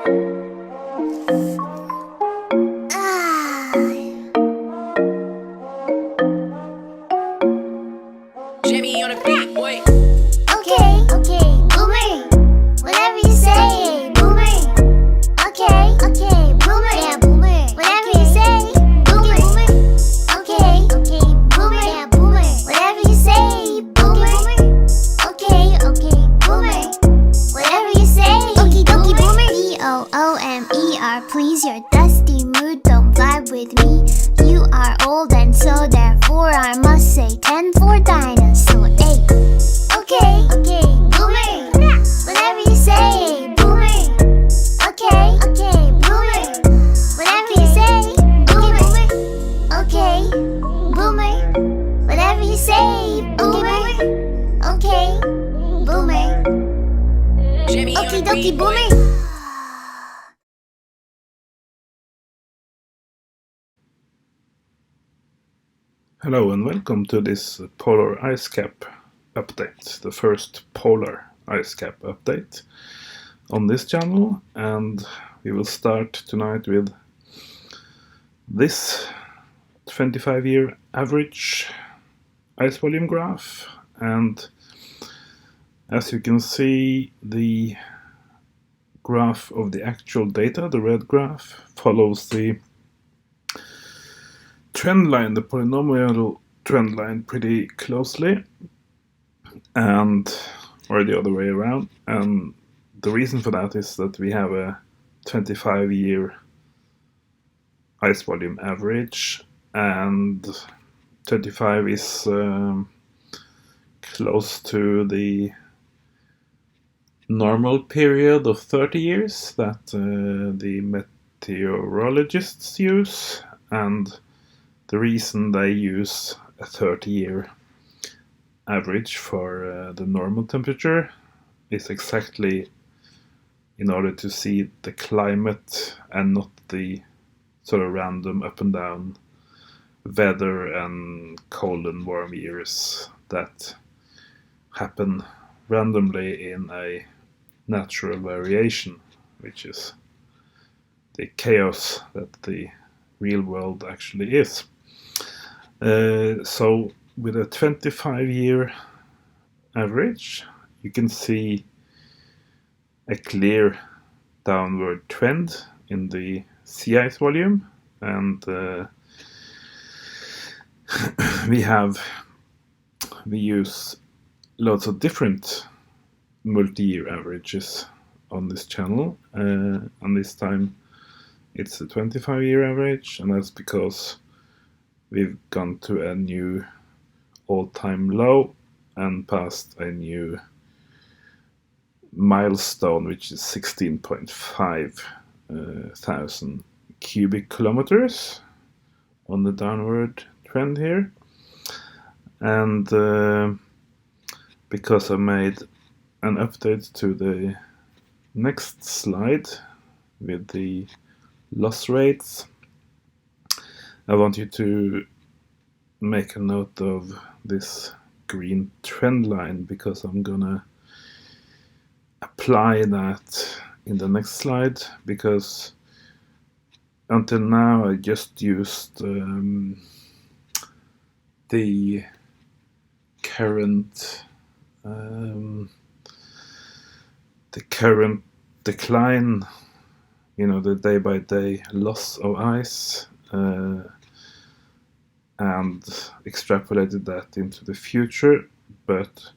Jimmy on the beat, boy. Okay, boomer. Whatever you say, boomer. Okay, boomer. Yeah, boomer. Whatever you say, boomer. Okay, boomer. Yeah, boomer. Whatever you say, boomer. Okay, boomer. Whatever you say, okie dokie, boomer. B-O-O-M-E-R, please your dusty mood, don't vibe with me. You are old and so therefore I must say 10 for dinosaur. 8. Okay, boomer. Whatever you say, boomer. Okay, boomer. Whatever you say, boomer. Okay, boomer. Whatever you say, boomer. Okay, boomer. Jimmy on Okie the dokie, beat, boy. boomer. Hello and welcome to this polar ice cap update, the first polar ice cap update on this channel, and we will start tonight with this 25-year average ice volume graph. And as you can see, the graph of the actual data, the red graph, follows the trend line, the polynomial trend line, pretty closely, or the other way around. And the reason for that is that we have a 25-year ice volume average, and 25 is close to the normal period of 30 years that the meteorologists use. And the reason they use a 30-year average for the normal temperature is exactly in order to see the climate and not the sort of random up and down weather and cold and warm years that happen randomly in a natural variation, which is the chaos that the real world actually is. So with a 25-year average, you can see a clear downward trend in the sea ice volume, and we use lots of different multi-year averages on this channel, and this time it's a 25-year average, and that's because we've gone to a new all-time low and passed a new milestone, which is 16.5 thousand cubic kilometers on the downward trend here. And because I made an update to the next slide with the loss rates, I want you to make a note of this green trend line, because I'm gonna apply that in the next slide, because until now I just used the current decline, the day-by-day loss of ice, and extrapolated that into the future. But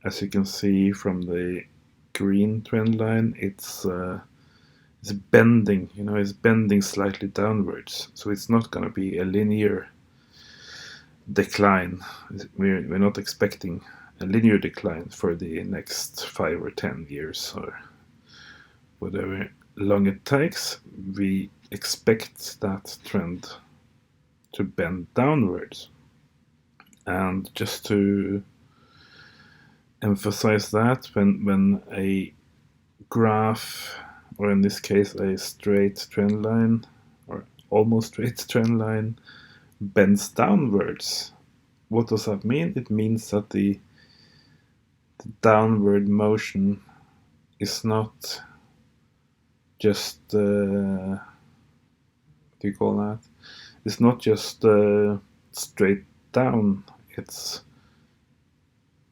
as you can see from the green trend line, it's bending, it's bending slightly downwards, so it's not going to be a linear decline. We're not expecting a linear decline for the next 5 or 10 years, or whatever long it takes. We expect that trend to bend downwards. And just to emphasize that, when a graph, or in this case a straight trend line, or almost straight trend line, bends downwards, what does that mean? It means that the downward motion is not just what do you call that? It's not just straight down. It's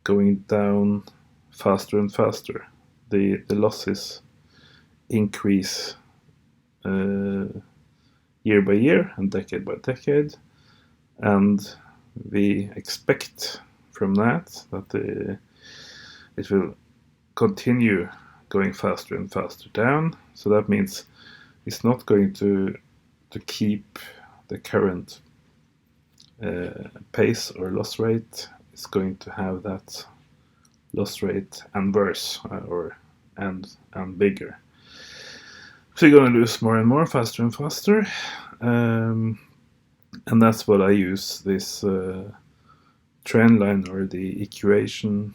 going down faster and faster. The losses increase year by year and decade by decade, and we expect from that it will continue going faster and faster down. So that means it's not going to keep the current pace or loss rate. It's going to have that loss rate and worse, and bigger. So you're going to lose more and more, faster and faster, and that's what I use this trend line or the equation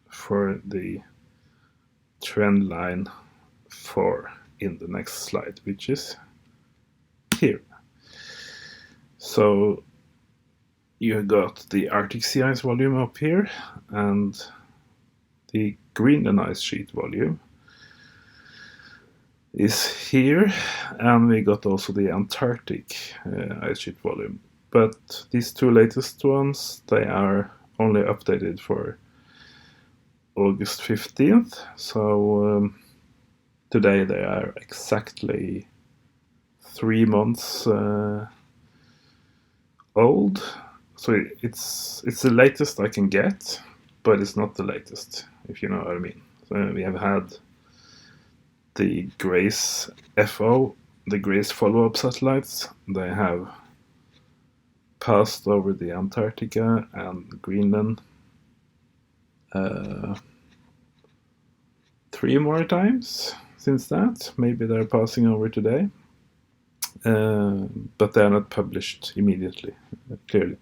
for the trend line for in the next slide, which is here. So you got the Arctic sea ice volume up here and the Greenland ice sheet volume is here, and we got also the Antarctic ice sheet volume. But these two latest ones, they are only updated for August 15th, so today they are exactly 3 months old. So it's the latest I can get, but it's not the latest, if you know what I mean. So we have had the GRACE FO, the GRACE follow-up satellites. They have passed over the Antarctica and Greenland 3 more times since that. Maybe they're passing over today, but they are not published immediately, clearly.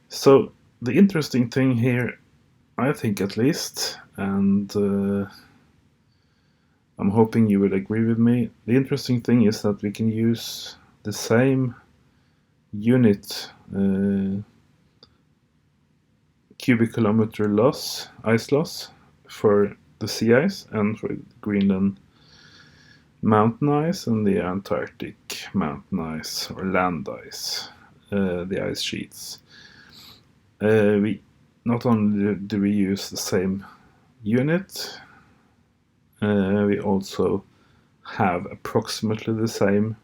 So the interesting thing here, I think at least, and I'm hoping you will agree with me, the interesting thing is that we can use the same unit cubic kilometer loss, ice loss, for the sea ice and for Greenland mountain ice and the Antarctic mountain ice or land ice, the ice sheets. We not only do we use the same unit, we also have approximately the same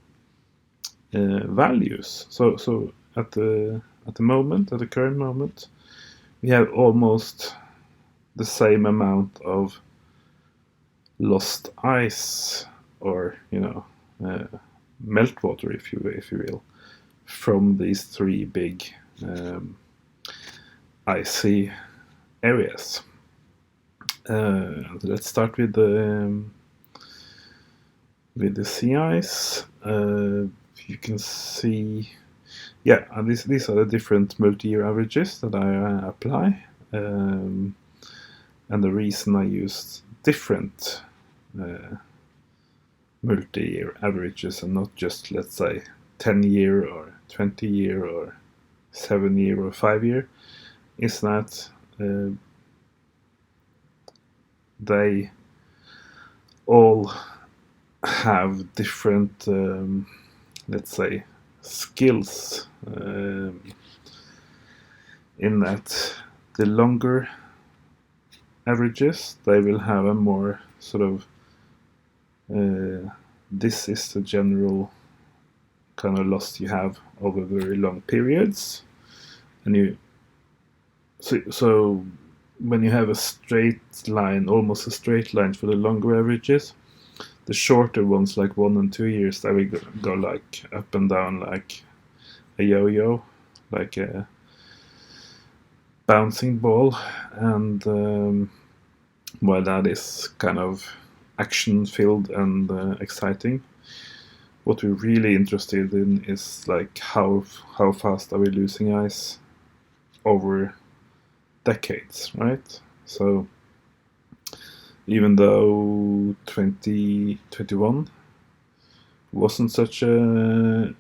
values. So at the current moment, we have almost the same amount of lost ice, or meltwater, if you will, from these 3 big icy areas. Let's start with the sea ice. You can see, these are the different multi-year averages that I apply, and the reason I used different multi-year averages and not just, let's say, 10-year or 20-year or 7-year or 5-year is that they all have different, let's say, skills, in that the longer averages, they will have a more sort of this is the general kind of loss you have over very long periods, and so when you have a straight line, almost a straight line for the longer averages, the shorter ones, like 1 and 2 years, they will go like up and down like a yo-yo, like a bouncing ball, and while that is kind of action-filled and exciting, what we're really interested in is like how fast are we losing ice over decades, right? So even though 2021 wasn't such a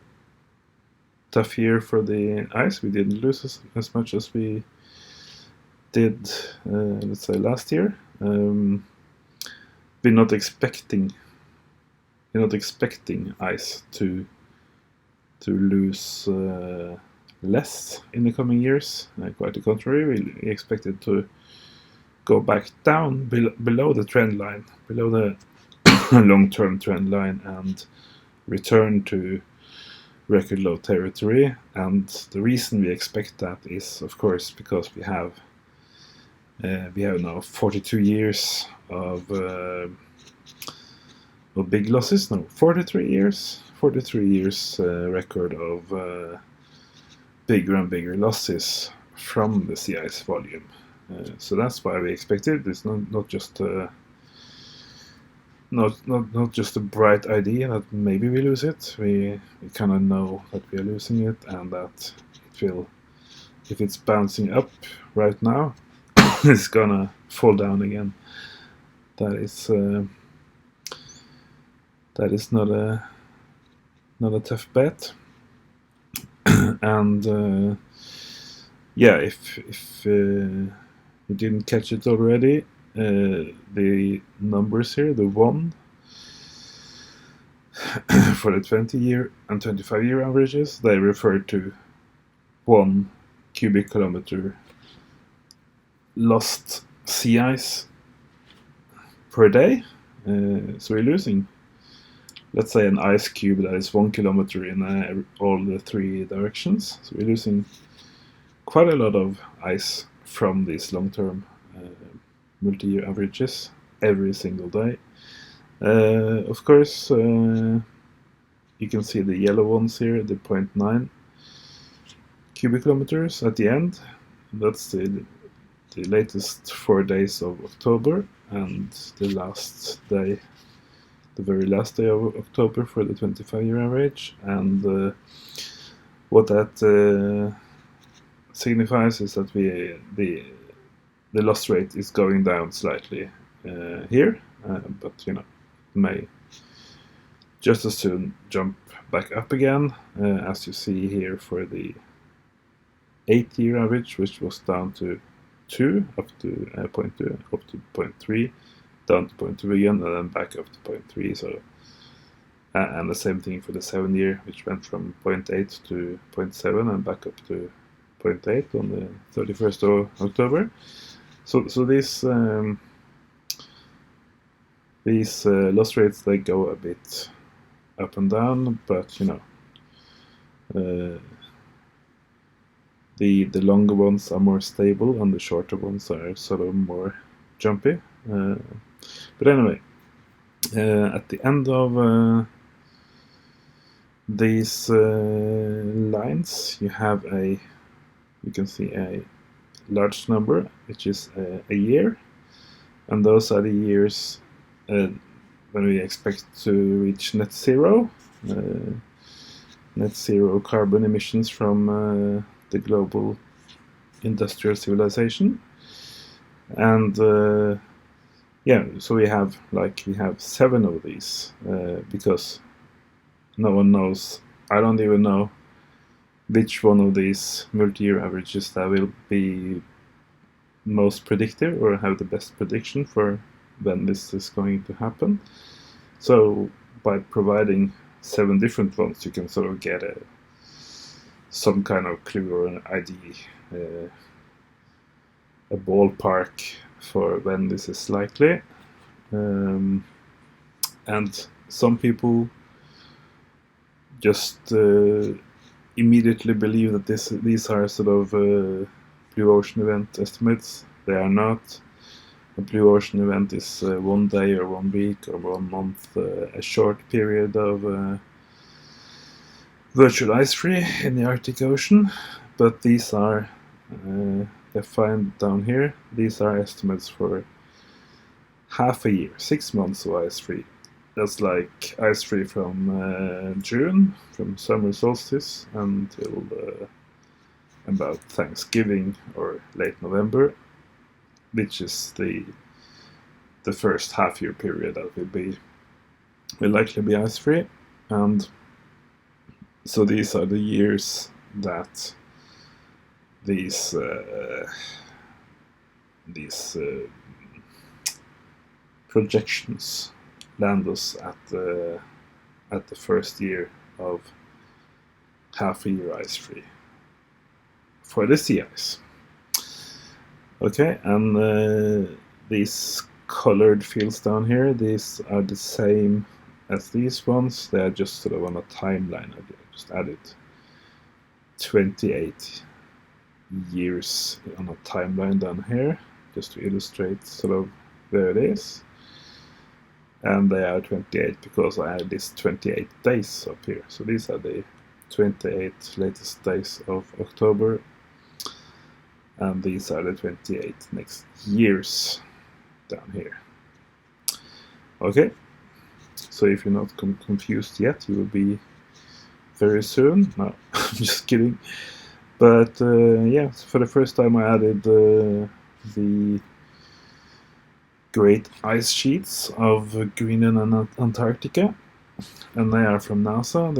tough year for the ice, we didn't lose as much as we did, let's say, last year. We're not expecting we're not expecting ice to lose less in the coming years. Quite the contrary, we expect it to go back down below the trend line, below the long-term trend line, and return to record low territory. And the reason we expect that is, of course, because we have now 42 years of big losses. No, 43 years record of bigger and bigger losses from the sea ice volume. So that's why we expect it. It's not just not just a bright idea that maybe we lose it. We kind of know that we are losing it, and that it will, if it's bouncing up right now, it's gonna fall down again. That is not a tough bet. And yeah, if you didn't catch it already, the numbers here, the 1 for the 20-year and 25-year averages, they refer to 1 cubic kilometer lost sea ice per day. So we're losing, let's say, an ice cube that is 1 kilometer in all the 3 directions. So we're losing quite a lot of ice from these long-term multi-year averages every single day. Of course, you can see the yellow ones here, the 0.9 cubic kilometers at the end. That's the latest 4 days of October, and the last day, the very last day of October for the 25-year average. And what that signifies is that the loss rate is going down slightly here, but may just as soon jump back up again, as you see here for the 8-year average, which was down to 2, up to 0.2, up to 0.3, down to 0.2 again, and then back up to 0.3. So, and the same thing for the 7-year, which went from 0.8 to 0.7 and back up to 0.8 on the 31st of October. So these loss rates, they go a bit up and down, but the longer ones are more stable, and the shorter ones are sort of more jumpy. But anyway, at the end of these lines, you can see a large number, which is a year, and those are the years when we expect to reach net zero carbon emissions from the global industrial civilization. And yeah, so we have 7 of these, because no one knows. I don't even know which one of these multi-year averages that will be most predictive or have the best prediction for when this is going to happen. So by providing 7 different ones, you can sort of get some kind of clue or an idea, a ballpark for when this is likely. And some people just immediately believe that these are sort of blue ocean event estimates. They are not. A blue ocean event is 1 day or 1 week or 1 month, a short period of virtual ice free in the Arctic Ocean. But these are defined down here. These are estimates for half a year, 6 months of ice free. That's like ice free from June, from summer solstice, until about Thanksgiving or late November, which is the first half-year period that will likely be ice free. And so these are the years that these projections land us at at the first year of half a year ice-free for the sea ice. Okay, and these colored fields down here, these are the same as these ones. They are just sort of on a timeline. I just added 28 years on a timeline down here, just to illustrate sort of where it is. And they are 28 because I had this 28 days up here. So these are the 28 latest days of October, and these are the 28 next years down here. Okay, so if you're not confused yet, you will be very soon. No, I'm just kidding. But yeah, for the first time I added the great ice sheets of Greenland and Antarctica, and they are from NASA,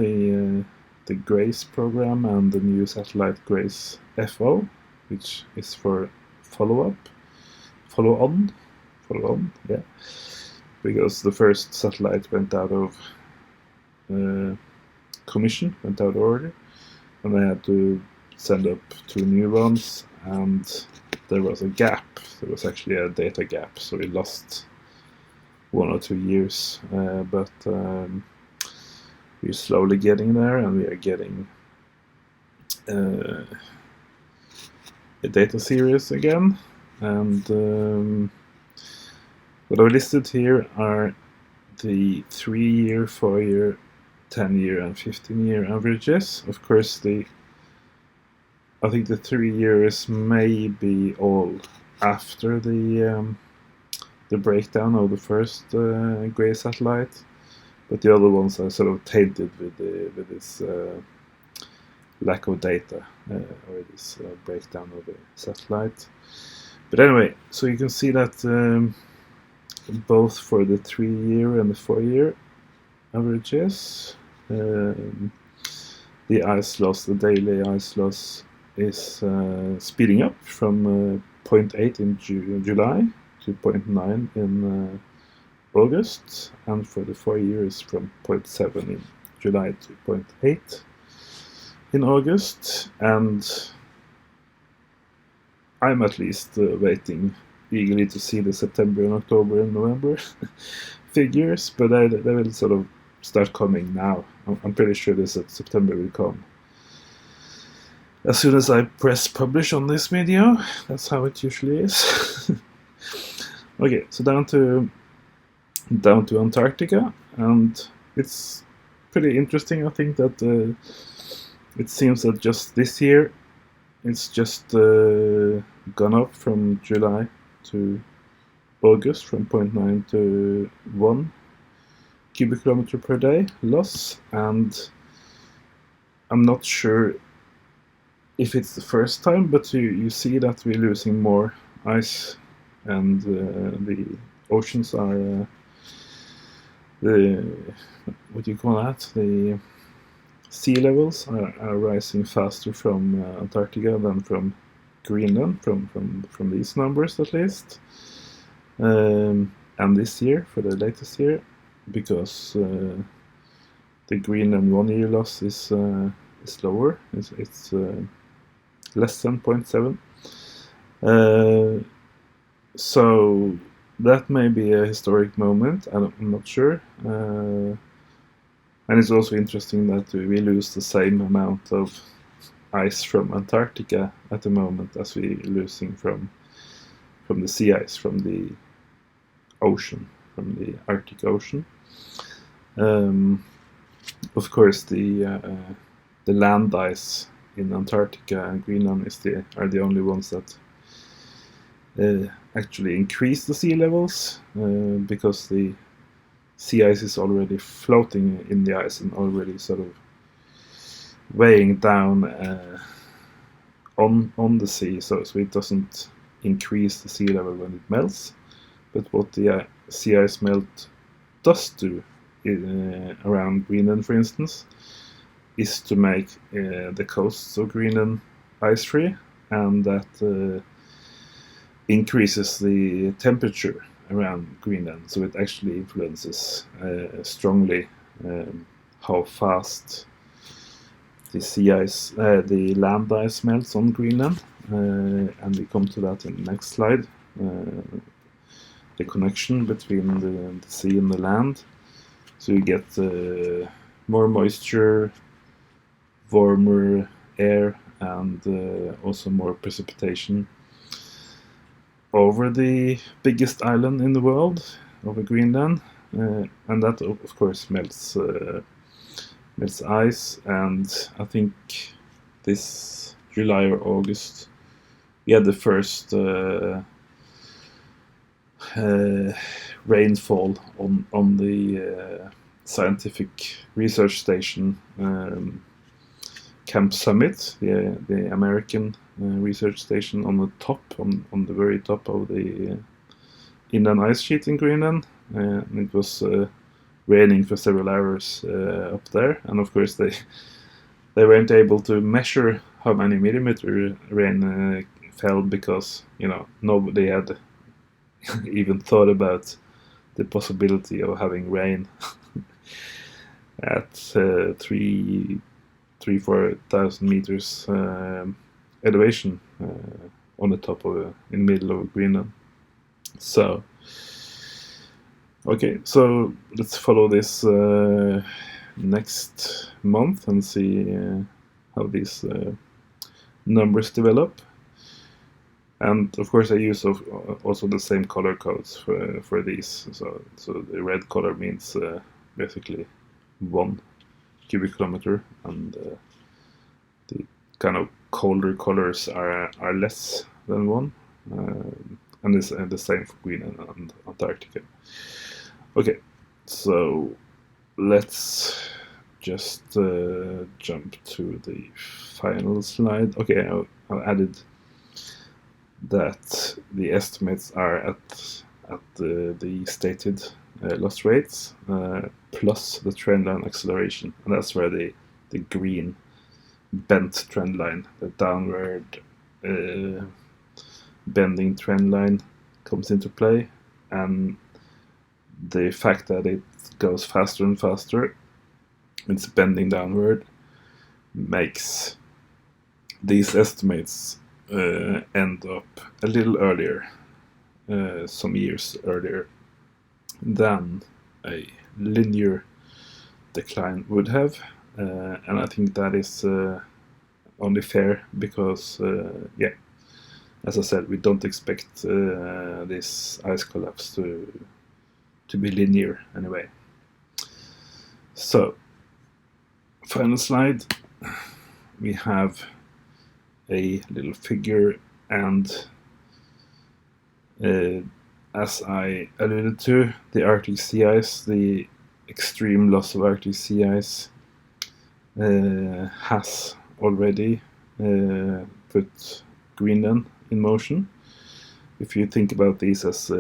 the GRACE program, and the new satellite GRACE FO, which is for follow on, yeah, because the first satellite went out of commission, went out of order, and they had to send up 2 new ones, and there was a gap. There was actually a data gap, so we lost 1 or 2 years, but we're slowly getting there, and we are getting a data series again. And what I've listed here are the 3-year, 4-year, 10-year, and 15-year averages. Of course, I think the 3 years may be all after the breakdown of the first grey satellite, but the other ones are sort of tainted with this lack of data, or this breakdown of the satellite. But anyway, so you can see that both for the 3-year and the 4-year averages, the ice loss, the daily ice loss, is speeding up from 0.8 in July to 0.9 in August, and for the 4 years from 0.7 in July to 0.8 in August. And I'm at least waiting eagerly to see the September and October and November figures, but they will sort of start coming now. I'm pretty sure this September will come as soon as I press publish on this video. That's how it usually is. Okay, so down to Antarctica, and it's pretty interesting. I think that it seems that just this year it's just gone up from July to August, from 0.9 to 1 cubic kilometer per day loss, and I'm not sure if it's the first time, but you see that we're losing more ice, and the oceans are what do you call that? The sea levels are rising faster from Antarctica than from Greenland, from these numbers at least. And this year, for the latest year, because the Greenland 1-year loss is lower. It's less than 0.7. So that may be a historic moment. I'm not sure. And it's also interesting that we lose the same amount of ice from Antarctica at the moment as we're losing from the sea ice, from the ocean, from the Arctic Ocean. Of course, the land ice in Antarctica and Greenland are the only ones that actually increase the sea levels, because the sea ice is already floating in the ice and already sort of weighing down on the sea, so it doesn't increase the sea level when it melts. But what the sea ice melt does do around Greenland, for instance, is to make the coasts of Greenland ice-free, and that increases the temperature around Greenland, so it actually influences strongly how fast the sea ice, the land ice melts on Greenland, and we come to that in the next slide. The connection between the sea and the land, so you get more moisture, warmer air, and also more precipitation over the biggest island in the world, over Greenland, and that of course melts ice. And I think this July or August we had the first rainfall on the scientific research station Camp Summit, the American research station on the top, on the very top of the inland ice sheet in Greenland. It was raining for several hours up there, and of course they weren't able to measure how many millimeter rain fell, because nobody had even thought about the possibility of having rain at 3,000-4,000 meters elevation on the top of in the middle of Greenland. So okay, so let's follow this next month and see how these numbers develop. And of course I use also the same color codes for these. So the red color means basically 1 cubic kilometer, and the kind of colder colors are less than 1, and it's the same for Greenland and Antarctica. Okay, so let's just jump to the final slide. Okay, I added that the estimates are at the stated loss rates plus the trendline acceleration, and that's where the green bent trend line, the downward bending trend line, comes into play. And the fact that it goes faster and faster, it's bending downward, makes these estimates end up a little earlier, some years earlier than a linear decline would have, and I think that is only fair, because as I said, we don't expect this ice collapse to be linear anyway. So final slide, we have a little figure, and as I alluded to, the Arctic sea ice, the extreme loss of Arctic sea ice has already put Greenland in motion. If you think about these as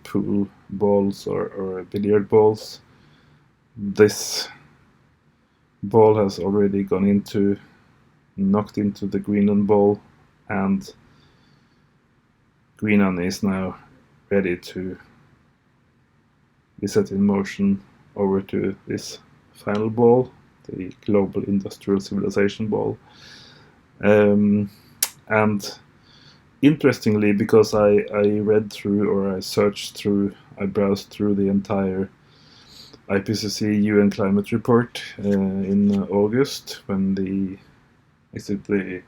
pool balls or billiard balls, this ball has already knocked into the Greenland ball, and Greenland is now ready to be set in motion over to this final ball, the global industrial civilization ball. And interestingly, because I read through, or I browsed through the entire IPCC UN climate report in August, when is it the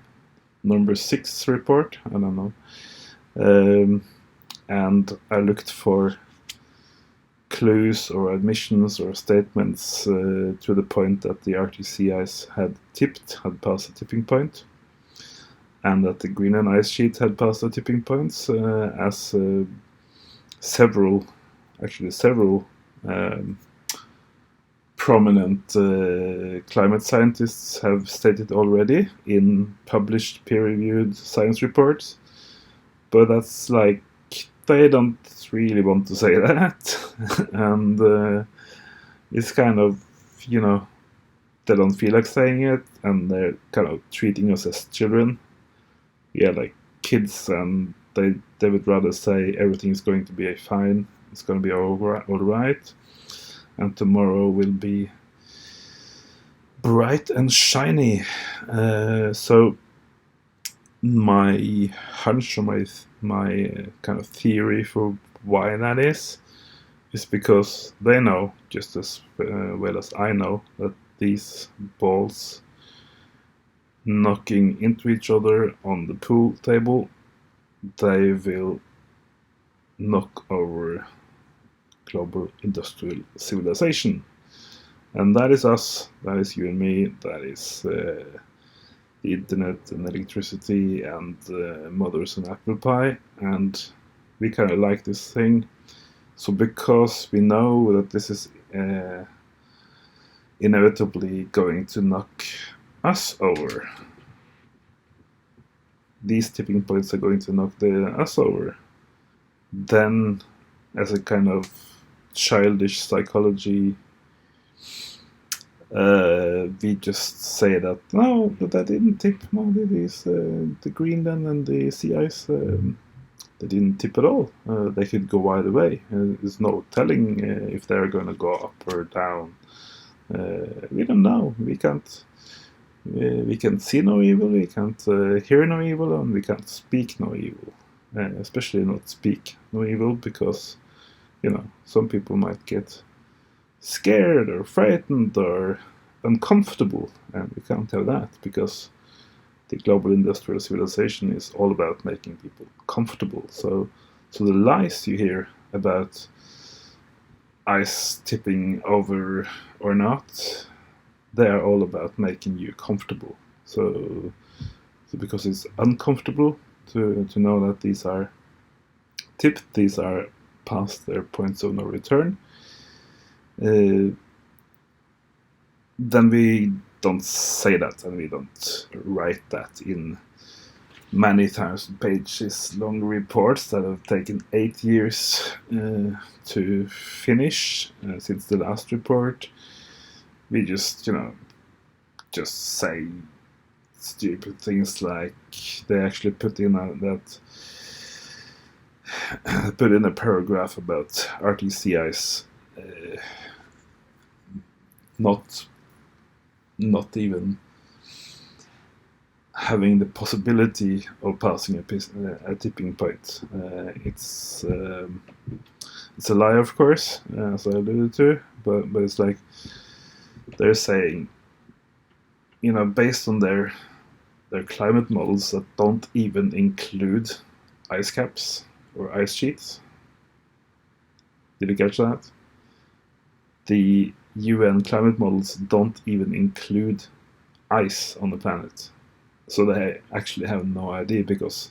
number 6 report? I don't know. And I looked for clues or admissions or statements to the point that the Arctic sea ice had passed the tipping point, and that the Greenland ice sheet had passed the tipping points, as several prominent climate scientists have stated already in published peer-reviewed science reports. But that's like, they don't really want to say that, and it's kind of, they don't feel like saying it, and they're kind of treating us as children. Like kids, and they would rather say everything is going to be fine, it's going to be all right, and tomorrow will be bright and shiny. So my hunch or my kind of theory for why that is because they know just as well as I know that these balls knocking into each other on the pool table, they will knock over global industrial civilization. And that is us, that is you and me, that is the internet and electricity and mothers and apple pie, and we kind of like this thing. So because we know that this is inevitably going to knock us over, these tipping points are going to knock us over, then as a kind of childish psychology, we just say that no, but that didn't tip. No, the Greenland and the sea ice, they didn't tip at all. They could go either way. There's no telling if they're going to go up or down. We don't know. We can't see no evil. We can't hear no evil, and we can't speak no evil. Especially not speak no evil, because some people might get scared or frightened or uncomfortable, and we can't have that because the global industrial civilization is all about making people comfortable. So the lies you hear about ice tipping over or not, they are all about making you comfortable. So because it's uncomfortable to know that these are tipped, these are past their points of no return, then we don't say that, and we don't write that in many thousand pages long reports that have taken 8 years to finish since the last report. We just say stupid things like they actually put in a paragraph about Arctic sea ice not even having the possibility of passing a tipping point. It's a lie, of course, as I alluded to, but it's like they're saying, based on their climate models that don't even include ice caps or ice sheets. Did you catch that? The UN climate models don't even include ice on the planet. So they actually have no idea, because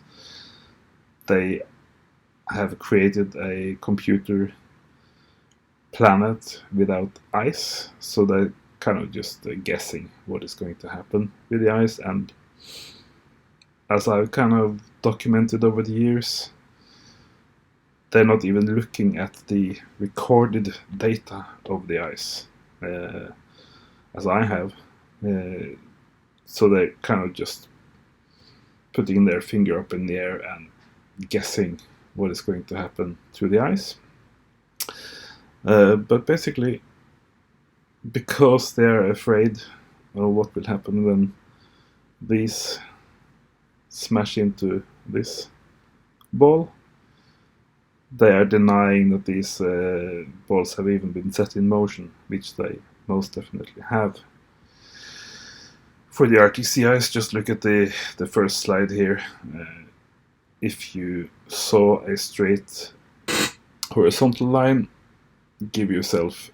they have created a computer planet without ice. So they're kind of just guessing what is going to happen with the ice. And as I've kind of documented over the years, they're not even looking at the recorded data of the ice, as I have. So they're kind of just putting their finger up in the air and guessing what is going to happen to the ice. But basically, because they're afraid of what will happen when these smash into this ball, they are denying that these balls have even been set in motion, which they most definitely have. For the Arctic sea ice, just look at the first slide here. If you saw a straight horizontal line, give yourself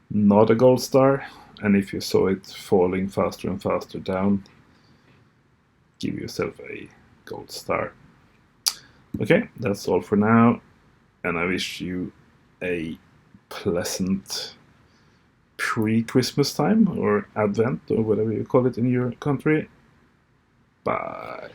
not a gold star, and if you saw it falling faster and faster down, give yourself a gold star. Okay, that's all for now, and I wish you a pleasant pre-Christmas time, or Advent, or whatever you call it in your country. Bye.